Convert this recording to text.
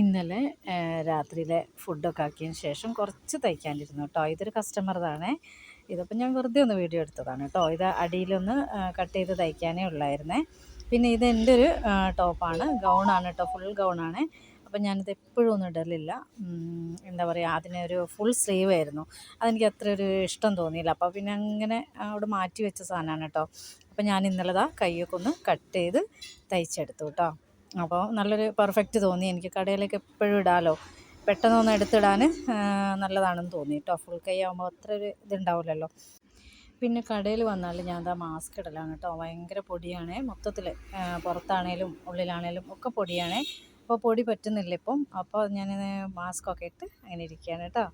ഇന്നലെ രാത്രിയിലെ ഫുഡൊക്കെ ആക്കിയതിന് ശേഷം കുറച്ച് തയ്ക്കാനിരുന്നു കേട്ടോ. ഇതൊരു കസ്റ്റമറുതാണേ. ഇതിപ്പോൾ ഞാൻ വെറുതെ ഒന്ന് വീഡിയോ എടുത്തതാണ് കേട്ടോ. ഇത് അടിയിലൊന്ന് കട്ട് ചെയ്ത് തയ്ക്കാനേ ഉള്ളായിരുന്നേ. പിന്നെ ഇത് എൻ്റെ ഒരു ടോപ്പാണ്, ഗൗണാണ് കേട്ടോ, ഫുൾ ഗൗണാണ്. അപ്പം ഞാനിത് എപ്പോഴും ഒന്നും ഇടലില്ല. എന്താ പറയുക, അതിനൊരു ഫുൾ സ്ലീവ് ആയിരുന്നു. അതെനിക്ക് അത്ര ഒരു ഇഷ്ടം തോന്നിയില്ല. അപ്പോൾ പിന്നെ അങ്ങനെ അവിടെ മാറ്റി വെച്ച സാധനമാണ് കേട്ടോ. അപ്പം ഞാൻ ഇന്നലെ കയ്യൊക്കെ ഒന്ന് കട്ട് ചെയ്ത് തയ്ച്ചെടുത്തു കേട്ടോ. അപ്പോൾ നല്ലൊരു പെർഫെക്റ്റ് തോന്നി എനിക്ക്. കടയിലേക്ക് എപ്പോഴും ഇടാമല്ലോ, പെട്ടെന്നൊന്ന് എടുത്തിടാൻ നല്ലതാണെന്ന് തോന്നി കേട്ടോ. ഫുൾ കൈ ആകുമ്പോൾ അത്ര ഒരു ഇതുണ്ടാവില്ലല്ലോ. പിന്നെ കടയിൽ വന്നാൽ ഞാൻ മാസ്ക് ഇടലാണ് കേട്ടോ. ഭയങ്കര പൊടിയാണ് മൊത്തത്തിൽ, പുറത്താണേലും ഉള്ളിലാണേലും ഒക്കെ പൊടിയാണ്. അപ്പോൾ പൊടി പറ്റുന്നില്ല ഇപ്പം. അപ്പോൾ ഞാൻ മാസ്കൊക്കെ ഇട്ട് അങ്ങനെ ഇരിക്കുകയാണ് കേട്ടോ.